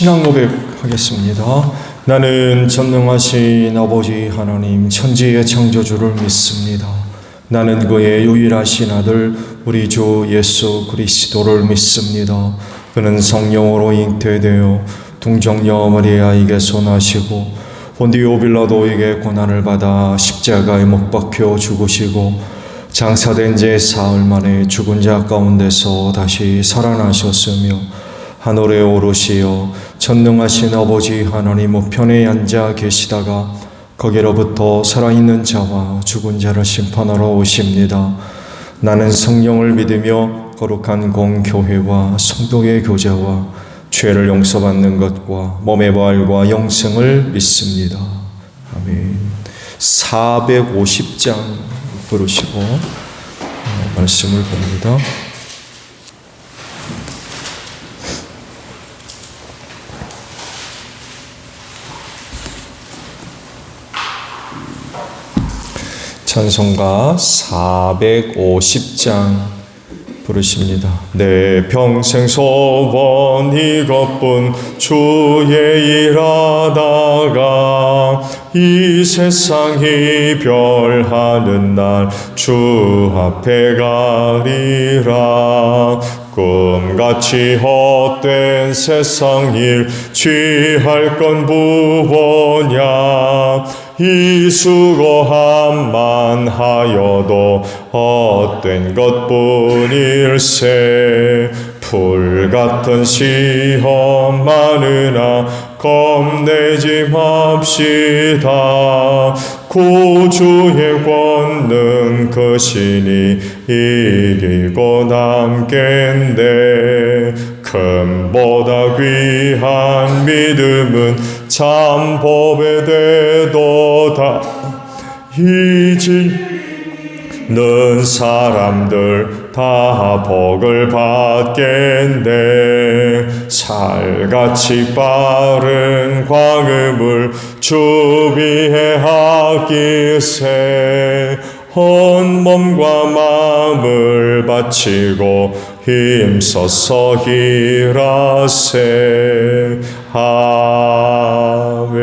신앙 고백하겠습니다. 나는 전능하신 아버지 하나님 천지의 창조주를 믿습니다. 나는 그의 유일하신 아들 우리 주 예수 그리스도를 믿습니다. 그는 성령으로 잉태되어 동정녀 마리아에게서 나시고 본디오 빌라도에게 고난을 받아 십자가에 못 박혀 죽으시고 장사된 지 사흘 만에 죽은 자 가운데서 다시 살아나셨으며 하늘에 오르시어 전능하신 아버지 하나님 우편에 앉아 계시다가 거기로부터 살아있는 자와 죽은 자를 심판하러 오십니다. 나는 성령을 믿으며 거룩한 공교회와 성도의 교제와 죄를 용서받는 것과 몸의 부활과 영생을 믿습니다. 아멘. 450장 부르시고 말씀을 봅니다. 찬송가 450장 부르십니다. 내 평생 소원 이것뿐 주의 일하다가 이 세상 이별하는 날 주 앞에 가리라. 꿈같이 헛된 세상 일 취할 건 무엇냐. 이 수고함만 하여도 헛된 것뿐일세. 불같은 시험 많으나 겁내지 맙시다. 구주의 권능 그 신이 이기고 남겠네. 금보다 귀한 믿음은 참 법에 대도다. 이지는 사람들 다 복을 받겠네. 살같이 빠른 광음을 주비해 하기세. 온 몸과 마음을 바치고 힘써서 일하세. 아멘.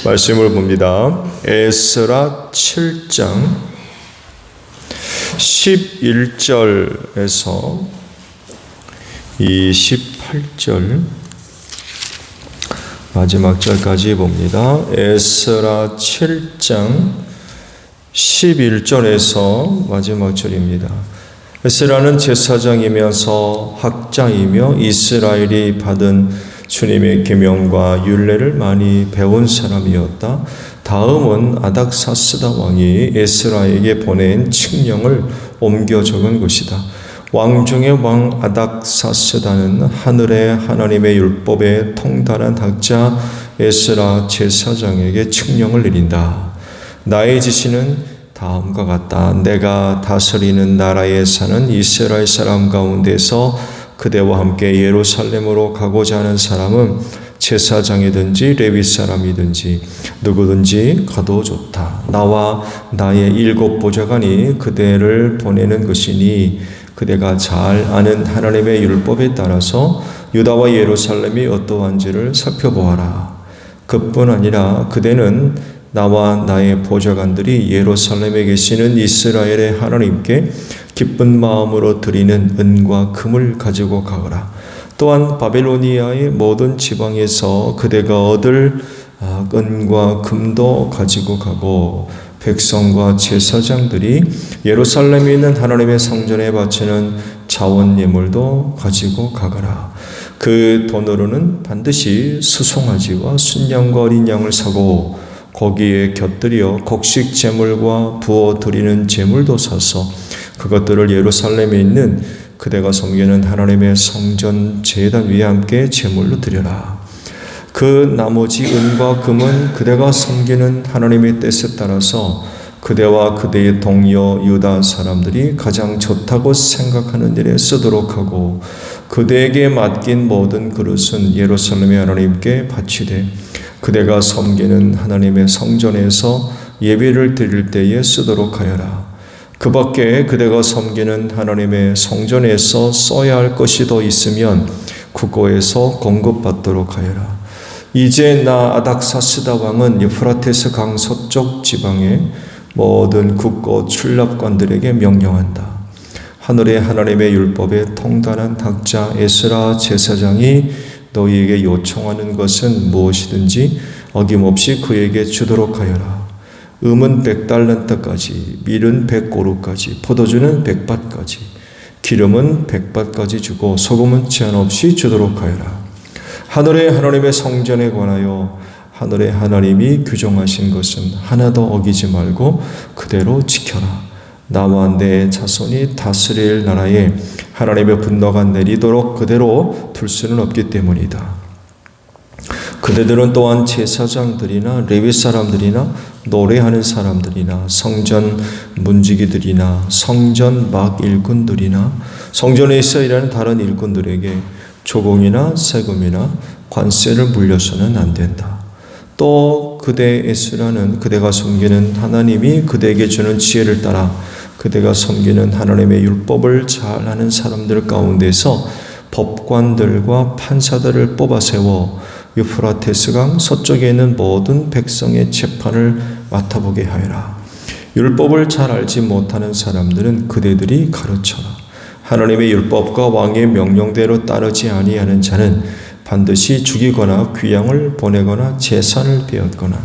말씀을 봅니다. 에스라 7장 11절에서 28절 마지막 절까지 봅니다. 에스라 7장 11절에서 마지막 절입니다. 에스라는 제사장이면서 학자이며 이스라엘이 받은 주님의 계명과 율례를 많이 배운 사람이었다. 다음은 아닥사스다 왕이 에스라에게 보낸 칙령을 옮겨 적은 것이다. 왕 중의 왕 아닥사스다는 하늘의 하나님의 율법에 통달한 학자 에스라 제사장에게 칙령을 내린다. 나의 지시는 다음과 같다. 내가 다스리는 나라에 사는 이스라엘 사람 가운데서 그대와 함께 예루살렘으로 가고자 하는 사람은 제사장이든지 레위 사람이든지 누구든지 가도 좋다. 나와 나의 7 보좌관이 그대를 보내는 것이니 그대가 잘 아는 하나님의 율법에 따라서 유다와 예루살렘이 어떠한지를 살펴보아라. 그뿐 아니라 그대는 나와 나의 보좌관들이 예루살렘에 계시는 이스라엘의 하나님께 기쁜 마음으로 드리는 은과 금을 가지고 가거라. 또한 바벨로니아의 모든 지방에서 그대가 얻을 은과 금도 가지고 가고 백성과 제사장들이 예루살렘에 있는 하나님의 성전에 바치는 자원 예물도 가지고 가거라. 그 돈으로는 반드시 수송아지와 순양과 어린 양을 사고 거기에 곁들여 곡식 제물과 부어 드리는 제물도 사서 그것들을 예루살렘에 있는 그대가 섬기는 하나님의 성전 제단 위에 함께 제물로 드려라. 그 나머지 은과 금은 그대가 섬기는 하나님의 뜻에 따라서 그대와 그대의 동료 유다 사람들이 가장 좋다고 생각하는 일에 쓰도록 하고 그대에게 맡긴 모든 그릇은 예루살렘의 하나님께 바치되 그대가 섬기는 하나님의 성전에서 예배를 드릴 때에 쓰도록 하여라. 그 밖에 그대가 섬기는 하나님의 성전에서 써야 할 것이 더 있으면 그곳에서 공급받도록 하여라. 이제 나 아닥사스다 왕은 유프라테스 강 서쪽 지방의 모든 국고 출납관들에게 명령한다. 하늘의 하나님의 율법에 통달한 학자 에스라 제사장이 너희에게 요청하는 것은 무엇이든지 어김없이 그에게 주도록 하여라. 음은 100달란트까지, 밀은 100고루까지, 포도주는 100밭까지, 기름은 100밭까지 주고 소금은 제한 없이 주도록 하여라. 하늘의 하나님의 성전에 관하여 하늘의 하나님이 규정하신 것은 하나도 어기지 말고 그대로 지켜라. 나와 내 자손이 다스릴 나라에 하나님의 분노가 내리도록 그대로 둘 수는 없기 때문이다. 그대들은 또한 제사장들이나 레위 사람들이나 노래하는 사람들이나 성전 문지기들이나 성전 막 일꾼들이나 성전에 있어 일하는 다른 일꾼들에게 조공이나 세금이나 관세를 물려서는 안 된다. 또 그대 에스라는 그대가 섬기는 하나님이 그대에게 주는 지혜를 따라 그대가 섬기는 하나님의 율법을 잘 아는 사람들 가운데서 법관들과 판사들을 뽑아 세워 유프라테스강 서쪽에 있는 모든 백성의 재판을 맡아보게 하여라. 율법을 잘 알지 못하는 사람들은 그대들이 가르쳐라. 하나님의 율법과 왕의 명령대로 따르지 아니하는 자는 반드시 죽이거나 귀양을 보내거나 재산을 빼앗거나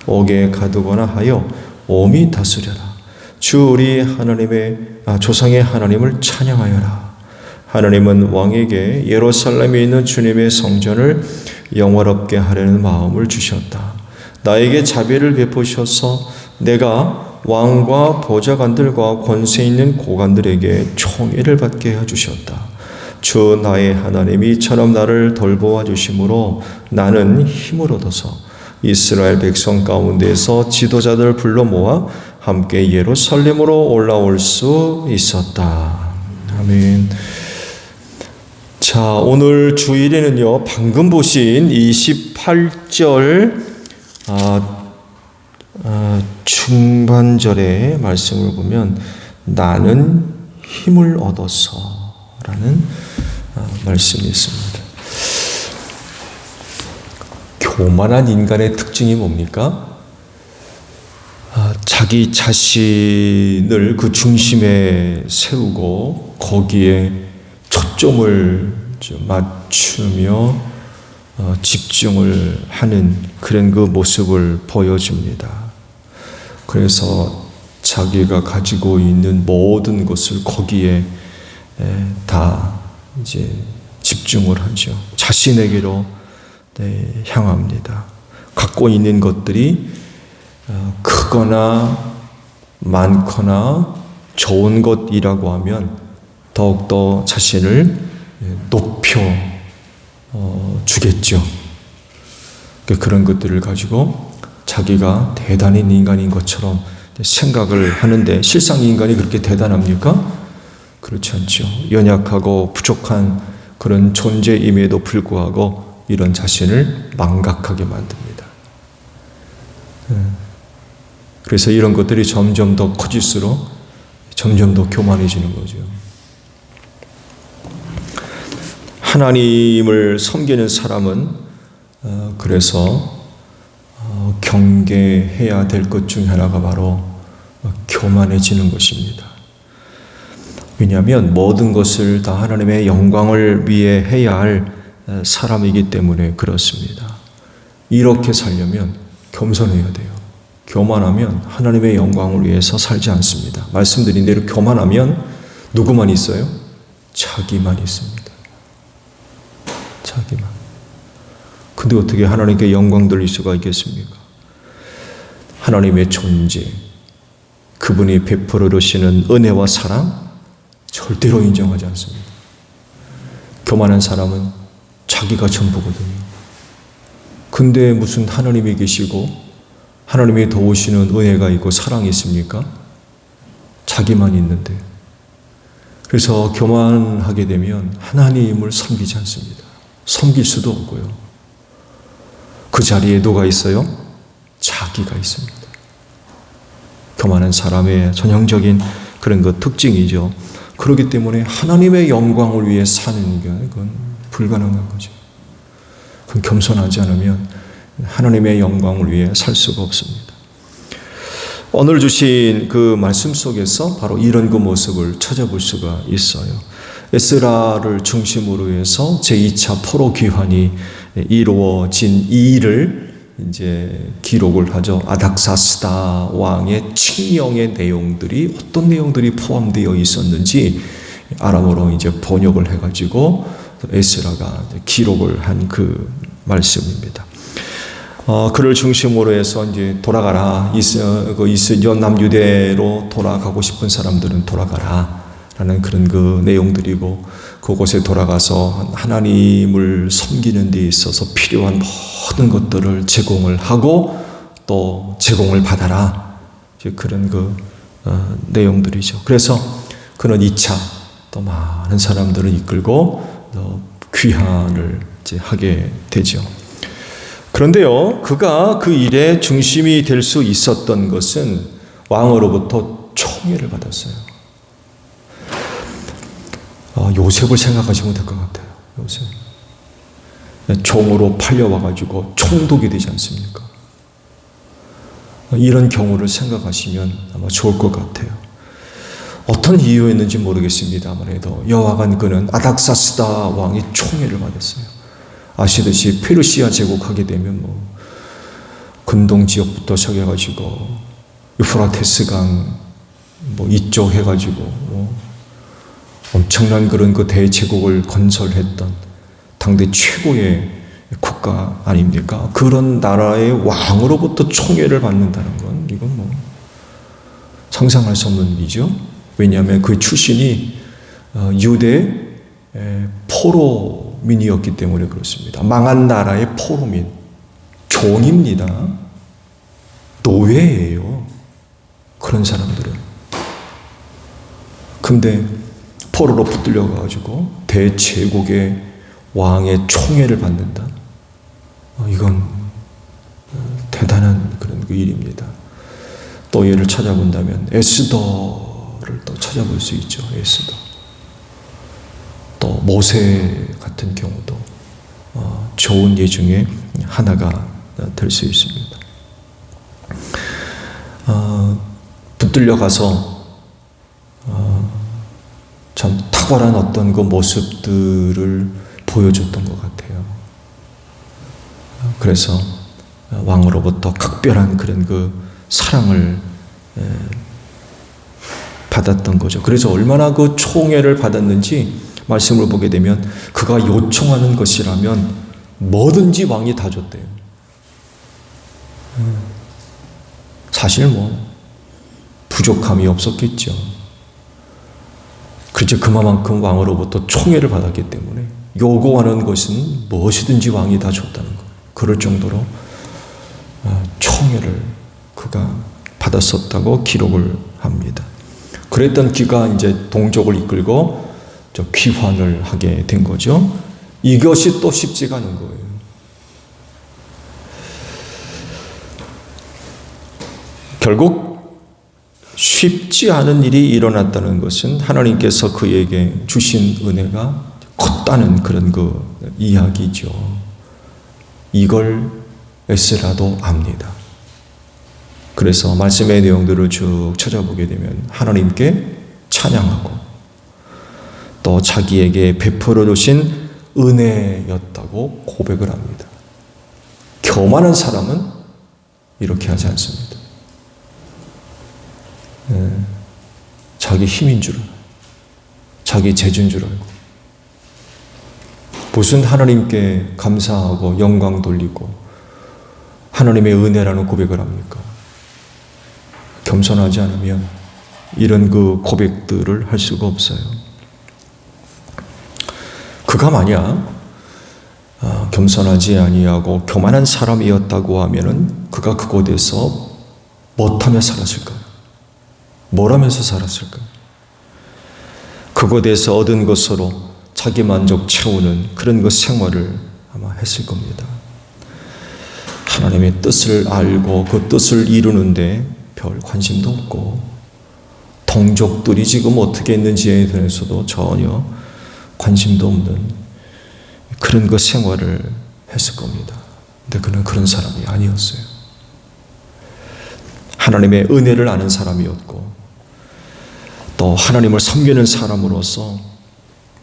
옥에 가두거나 하여 엄히 다스려라. 주 우리 하나님의 조상의 하나님을 찬양하여라. 하나님은 왕에게 예루살렘에 있는 주님의 성전을 영화롭게 하려는 마음을 주셨다. 나에게 자비를 베푸셔서 내가 왕과 보좌관들과 권세 있는 고관들에게 총애를 받게 해주셨다. 주 나의 하나님이 이처럼 나를 돌보아 주심으로 나는 힘을 얻어서 이스라엘 백성 가운데서 지도자들을 불러 모아 함께 예루살렘으로 올라올 수 있었다. 아멘. 자, 오늘 주일에는요, 방금 보신 28절 중반절의 말씀을 보면 나는 힘을 얻어서 라는 말씀이 있습니다. 교만한 인간의 특징이 뭡니까? 자기 자신을 그 중심에 세우고 거기에 초점을 맞추며 집중을 하는 그런 그 모습을 보여줍니다. 그래서 자기가 가지고 있는 모든 것을 거기에 다 이제 집중을 하죠. 자신에게로 향합니다. 갖고 있는 것들이 크거나 많거나 좋은 것이라고 하면 더욱더 자신을 높여 주겠죠. 그런 것들을 가지고 자기가 대단한 인간인 것처럼 생각을 하는데 실상 인간이 그렇게 대단합니까? 그렇지 않죠. 연약하고 부족한 그런 존재임에도 불구하고 이런 자신을 망각하게 만듭니다. 그래서 이런 것들이 점점 더 커질수록 점점 더 교만해지는 거죠. 하나님을 섬기는 사람은 그래서 경계해야 될 것 중 하나가 바로 교만해지는 것입니다. 왜냐하면 모든 것을 다 하나님의 영광을 위해 해야 할 사람이기 때문에 그렇습니다. 이렇게 살려면 겸손해야 돼요. 교만하면 하나님의 영광을 위해서 살지 않습니다. 말씀드린 대로 교만하면 누구만 있어요? 자기만 있습니다. 자기만. 근데 어떻게 하나님께 영광 돌릴 수가 있겠습니까? 하나님의 존재, 그분이 베풀어 주시는 은혜와 사랑 절대로 인정하지 않습니다. 교만한 사람은 자기가 전부거든요. 근데 무슨 하나님이 계시고 하나님이 도우시는 은혜가 있고 사랑이 있습니까? 자기만 있는데. 그래서 교만하게 되면 하나님을 섬기지 않습니다. 섬길 수도 없고요. 그 자리에 누가 있어요? 자기가 있습니다. 교만한 사람의 전형적인 그런 그 특징이죠. 그렇기 때문에 하나님의 영광을 위해 사는 게 그건 불가능한 거죠. 그건 겸손하지 않으면 하나님의 영광을 위해 살 수가 없습니다. 오늘 주신 그 말씀 속에서 바로 이런 그 모습을 찾아볼 수가 있어요. 에스라를 중심으로 해서 제2차 포로 귀환이 이루어진 이 일을 이제 기록을 하죠. 아닥사스다 왕의 칙령의 내용들이 어떤 내용들이 포함되어 있었는지 아람어로 이제 번역을 해가지고 에스라가 기록을 한 그 말씀입니다. 그를 중심으로 해서 이제 돌아가라. 남유대로 돌아가고 싶은 사람들은 돌아가라. 라는 그런 그 내용들이고, 그곳에 돌아가서 하나님을 섬기는 데 있어서 필요한 모든 것들을 제공을 하고 또 제공을 받아라. 이제 그런 그 내용들이죠. 그래서 그는 2차 또 많은 사람들을 이끌고 귀환을 이제 하게 되죠. 그런데요, 그가 그 일의 중심이 될 수 있었던 것은 왕으로부터 총애를 받았어요. 요셉을 생각하시면 될 것 같아요. 요셉. 종으로 팔려와가지고 총독이 되지 않습니까? 이런 경우를 생각하시면 아마 좋을 것 같아요. 어떤 이유였는지 모르겠습니다만 여하간 그는 아닥사스다 왕의 총애를 받았어요. 아시듯이 페르시아 제국하게 되면 근동 지역부터 시작해가지고 유프라테스강 이쪽 해가지고 엄청난 그런 그 대제국을 건설했던 당대 최고의 국가 아닙니까? 그런 나라의 왕으로부터 총애를 받는다는 건 이건 상상할 수 없는 일이죠. 왜냐하면 그 출신이 유대 포로민이었기 때문에 그렇습니다. 망한 나라의 포로민, 종입니다. 노예예요. 그런 사람들은. 근데 포로로 붙들려가지고 대제국의 왕의 총애를 받는다. 이건 대단한 그런 그 일입니다. 또 예를 찾아본다면 에스더를 또 찾아볼 수 있죠. 에스더. 또 모세 같은 경우도 좋은 예 중에 하나가 될 수 있습니다. 붙들려가서 참 탁월한 어떤 그 모습들을 보여줬던 것 같아요. 그래서 왕으로부터 각별한 그런 그 사랑을 받았던 거죠. 그래서 얼마나 그 총애를 받았는지 말씀을 보게 되면 그가 요청하는 것이라면 뭐든지 왕이 다 줬대요. 사실 부족함이 없었겠죠. 그렇죠. 그만큼 왕으로부터 총애를 받았기 때문에 요구하는 것은 무엇이든지 왕이 다 줬다는 것. 그럴 정도로 총애를 그가 받았었다고 기록을 합니다. 그랬던 그가 이제 동족을 이끌고 귀환을 하게 된 거죠. 이것이 또 쉽지가 않은 거예요. 결국 쉽지 않은 일이 일어났다는 것은 하나님께서 그에게 주신 은혜가 컸다는 그런 그 이야기죠. 이걸 에스라도 압니다. 그래서 말씀의 내용들을 쭉 찾아보게 되면 하나님께 찬양하고 또 자기에게 베풀어 주신 은혜였다고 고백을 합니다. 교만한 사람은 이렇게 하지 않습니다. 자기 힘인 줄 알고 자기 재주인 줄 알고 무슨 하나님께 감사하고 영광 돌리고 하나님의 은혜라는 고백을 합니까? 겸손하지 않으면 이런 그 고백들을 할 수가 없어요. 그가 만약 겸손하지 아니하고 교만한 사람이었다고 하면은 그가 그곳에서 못하며 살았을까요? 뭘 하면서 살았을까요? 그곳에서 얻은 것으로 자기 만족 채우는 그런 그 생활을 아마 했을 겁니다. 하나님의 뜻을 알고 그 뜻을 이루는데 별 관심도 없고 동족들이 지금 어떻게 있는지에 대해서도 전혀 관심도 없는 그런 그 생활을 했을 겁니다. 근데 그는 그런 사람이 아니었어요. 하나님의 은혜를 아는 사람이었고 또 하나님을 섬기는 사람으로서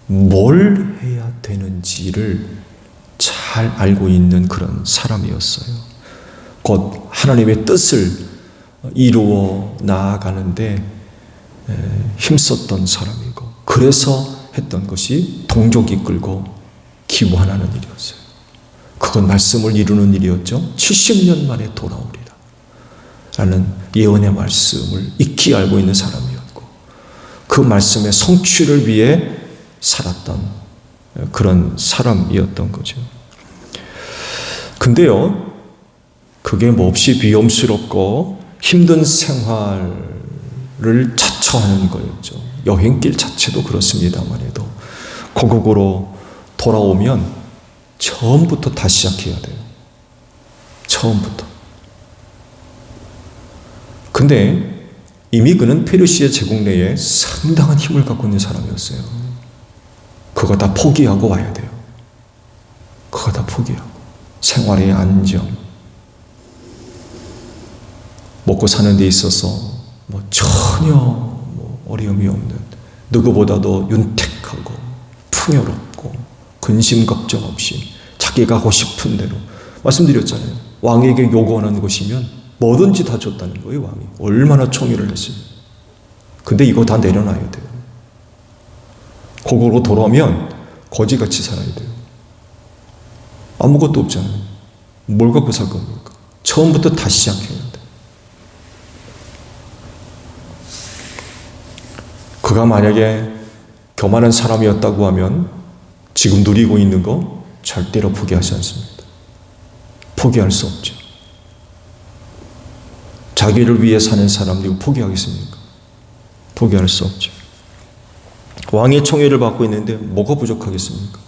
뭘 해야 되는지를 잘 알고 있는 그런 사람이었어요. 곧 하나님의 뜻을 이루어 나아가는데 힘썼던 사람이고, 그래서 했던 것이 동족 이끌고 기원하는 일이었어요. 그건 말씀을 이루는 일이었죠. 70년 만에 돌아오리라 라는 예언의 말씀을 익히 알고 있는 사람이었고, 그 말씀의 성취를 위해 살았던 그런 사람이었던 거죠. 근데요, 그게 몹시 비염스럽고 힘든 생활을 자처하는 거였죠. 여행길 자체도 그렇습니다만 해도 고국으로 돌아오면 처음부터 다시 시작해야 돼요. 처음부터. 근데 이미 그는 페르시아 제국 내에 상당한 힘을 갖고 있는 사람이었어요. 그거 다 포기하고 와야 돼요. 그거 다 포기하고. 생활의 안정, 먹고 사는 데 있어서 전혀 어려움이 없는, 누구보다도 윤택하고 풍요롭고 근심 걱정 없이 자기가 하고 싶은 대로, 말씀드렸잖아요. 왕에게 요구하는 것이면 뭐든지 다 줬다는 거예요. 왕이 얼마나 총애를 했어요. 근데 이거 다 내려놔야 돼요. 고국으로 돌아오면 거지같이 살아야 돼요. 아무것도 없잖아요. 뭘 갖고 살 겁니까? 처음부터 다시 시작해야 돼요. 그가 만약에 교만한 사람이었다고 하면 지금 누리고 있는 거 절대로 포기하지 않습니다. 포기할 수 없죠. 자기를 위해 사는 사람들이 포기하겠습니까? 포기할 수 없죠. 왕의 총애를 받고 있는데 뭐가 부족하겠습니까?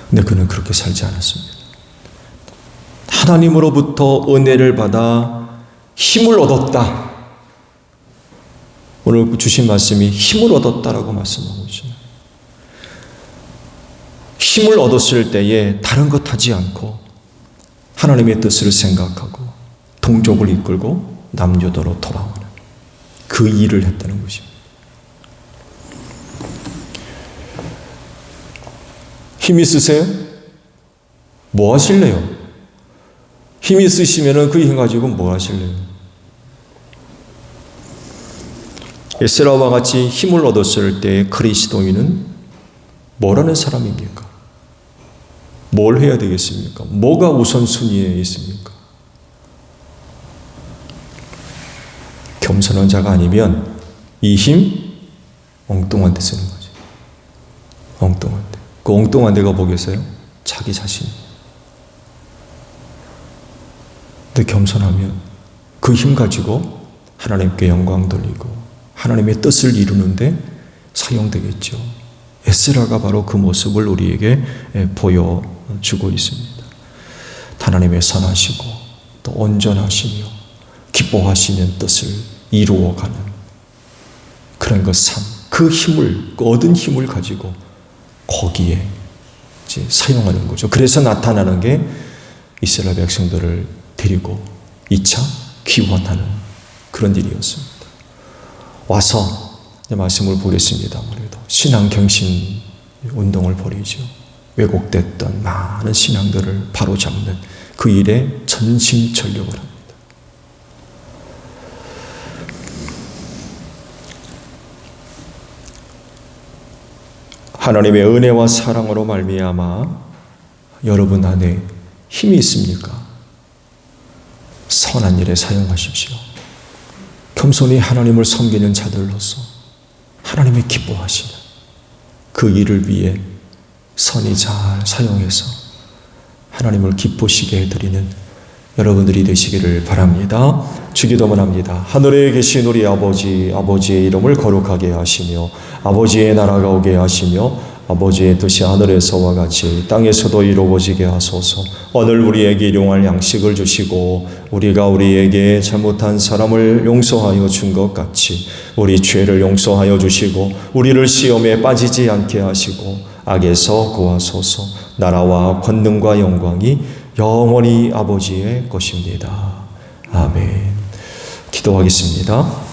근데 그는 그렇게 살지 않았습니다. 하나님으로부터 은혜를 받아 힘을 얻었다. 오늘 주신 말씀이 힘을 얻었다라고 말씀하고 있습니다. 힘을 얻었을 때에 다른 것 하지 않고 하나님의 뜻을 생각하고 동족을 이끌고 남유다로 돌아오는 그 일을 했다는 것입니다. 힘 있으세요? 뭐 하실래요? 힘 있으시면 그 힘 가지고 뭐 하실래요? 에스라와 같이 힘을 얻었을 때 그리스도인은 뭐라는 사람입니까? 뭘 해야 되겠습니까? 뭐가 우선순위에 있습니까? 겸손한 자가 아니면 이 힘 엉뚱한 데 쓰는 거죠. 엉뚱한 데. 그 엉뚱한 데가 뭐겠어요? 자기 자신. 근데 겸손하면 그 힘 가지고 하나님께 영광 돌리고 하나님의 뜻을 이루는데 사용되겠죠. 에스라가 바로 그 모습을 우리에게 보여주고 있습니다. 하나님의 선하시고 또 온전하시며 기뻐하시는 뜻을 이루어가는 그런 그 삶, 그 힘을, 그 얻은 힘을 가지고 거기에 이제 사용하는 거죠. 그래서 나타나는 게 이스라엘 백성들을 데리고 2차 귀환하는 그런 일이었습니다. 와서 말씀을 보겠습니다. 아무래도 신앙경신 운동을 벌이죠. 왜곡됐던 많은 신앙들을 바로잡는 그 일에 전심전력을 합니다. 하나님의 은혜와 사랑으로 말미암아 여러분 안에 힘이 있습니까? 선한 일에 사용하십시오. 겸손히 하나님을 섬기는 자들로서 하나님의 기뻐하시는 그 일을 위해 선히 잘 사용해서 하나님을 기쁘시게 해드리는 여러분들이 되시기를 바랍니다. 주기도문 합니다. 하늘에 계신 우리 아버지, 아버지의 이름을 거룩하게 하시며 아버지의 나라가 오게 하시며 아버지의 뜻이 하늘에서와 같이 땅에서도 이루어지게 하소서. 오늘 우리에게 일용할 양식을 주시고 우리가 우리에게 잘못한 사람을 용서하여 준 것 같이 우리 죄를 용서하여 주시고 우리를 시험에 빠지지 않게 하시고 악에서 구하소서. 나라와 권능과 영광이 영원히 아버지의 것입니다. 아멘. 기도하겠습니다.